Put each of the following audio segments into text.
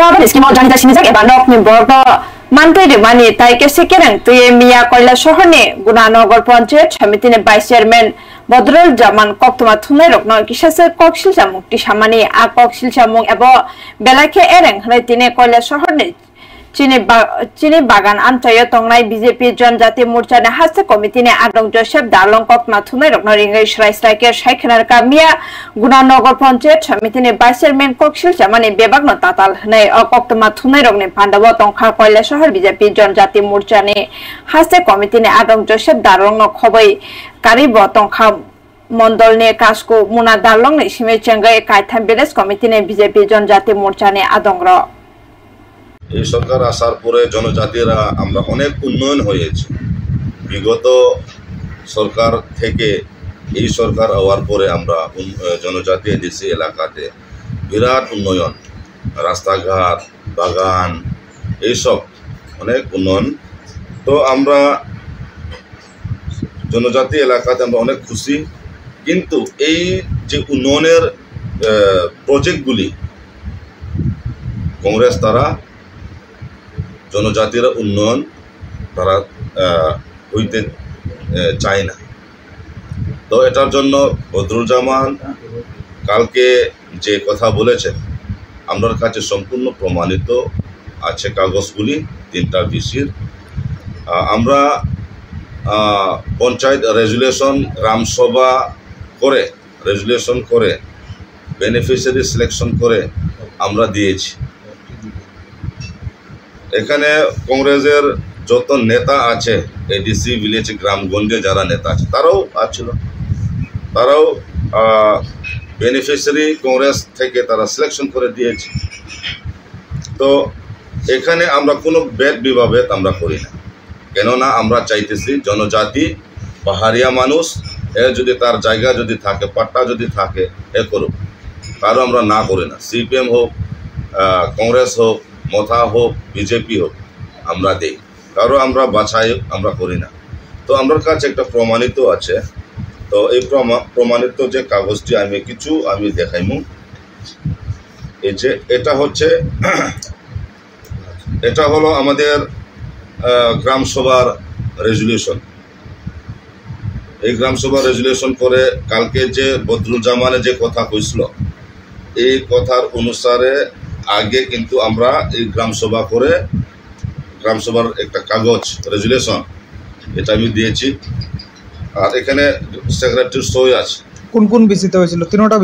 Travel scheme janita sinijak eba nokni bordo mantai mani taike sekerang tuye miya koila শহরে গুণানগর পঞ্চায়েত সমিতির vice chairman Badrul জামান কক্তমা থুনাই রকন কিসাসে ককশিল জামুক টিসামানি আ ককশিল জামুক এবং বেলাকে এরেং হলাই তিনে কয়লা শহরে চিনি বাগান আঞ্চলিক তংনাই বিজেপি জনজাতি মোর্চার হাস্তে কমিটিনে আদং জোসেফ দালং কক্তমা থুনাই রকন রিঙ্গাই সরাইকে সাইখানার কামিয়া গুণানগর পঞ্চায়েত সমিতির ভাইস চেয়ারম্যান ককশিল জামানি বেবাগ্ন তাতাল হনাই কক্তমা থুনাই রকনি পান্ডব তংখা কয়লা শহর বিজেপি জনজাতি মোর্চানি হাস্তে কমিটিনে আদং জোসেফ দালং খবই কারিব তংখা মন্ডল নিয়ে কাজকো মুনা দালং সিমে চেঙ্গাই কাইথাম বিলেজ কমিটিনে বিজেপি জনজাতি মোর্চানি আদংর এই সরকার আসার পরে জনজাতিরা আমরা অনেক উন্নয়ন হয়েছে বিগত সরকার থেকে এই সরকার হওয়ার পরে আমরা জনজাতি এডিসি এলাকাতে বিরাট উন্নয়ন রাস্তাঘাট বাগান এইসব অনেক উন্নয়ন তো আমরা জনজাতি এলাকাতে আমরা অনেক খুশি কিন্তু এই যে উন্নয়নের প্রজেক্টগুলি কংগ্রেস তারা জনজাতির উন্নয়ন তারা হইতে চায় না তো এটার জন্য বদরুল জামান কালকে যে কথা বলেছেন আমার কাছে সম্পূর্ণ প্রমাণিত আছে কাগজগুলি 3টা বিসির আমরা পঞ্চায়েত রেজুলেশন গ্রামসভা করে রেজুলেশন করে বেনিফিশিয়ারি সিলেকশন করে আমরা দিয়েছি এখানে কংগ্রেসের যত নেতা আছে এডিসি ভিলেজ গ্রামগঞ্জে যারা নেতা আছে তারাও আছিল তারাও বেনিফিশিয়ারি কংগ্রেস থেকে তারা সিলেকশন করে দিয়েছে তো এখানে আমরা কোনো ভেদ বিভাগ আমরা করি না কেননা আমরা চাইতেছি জনজাতি পাহাড়িয়া মানুষ এ যদি তার জায়গা যদি থাকে পাট্টা যদি থাকে এ করুক কারো আমরা না করি না সিপিএম হোক কংগ্রেস হোক মথা হোক বিজেপি হোক আমরা দেই কারো আমরা বাছাই আমরা করি না তো আমার কাছে একটা প্রমাণিত আছে তো এই প্রমাণিত যে কাগজটি আমি দেখাইমু এই যে এটা হলো আমাদের গ্রামসভার রেজুলেশন এই গ্রামসভার রেজুলেশন করে কালকে যে বদরুল জামানে যে কথা কইছিল এই কথার অনুসারে আগে কিন্তু আমরা এই গ্রামসভা করে গ্রামসভার একটা কাগজ রেজুলেশন এটা আমি দিয়েছি আর এখানে সেক্রেটারির সই আছে কোন কোন বিসিতে হয়েছিল 3টা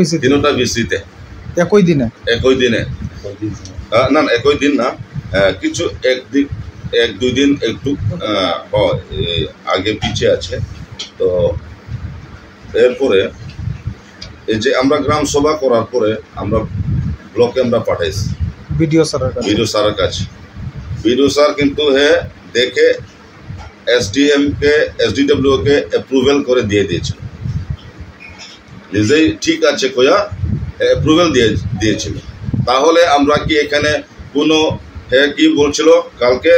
বিসিতে একই দিনে না একই দিন না কিছু এক দুই দিন একটু আগে পিছিয়ে আছে তো এরপরে এই যে আমরা গ্রামসভা করার পরে আমরা ব্লকে আমরা পাঠাইছি ভিডিও স্যারের কাছে ভিডিও স্যার কিন্তু দেখে এসডিডব্লিউ কে অ্যাপ্রুভাল করে দিয়ে দিয়েছিল নিজেই ঠিক আছে কয়া অ্যাপ্রুভাল দিয়েছিল তাহলে আমরা কি এখানে কোনো কি বলছিল কালকে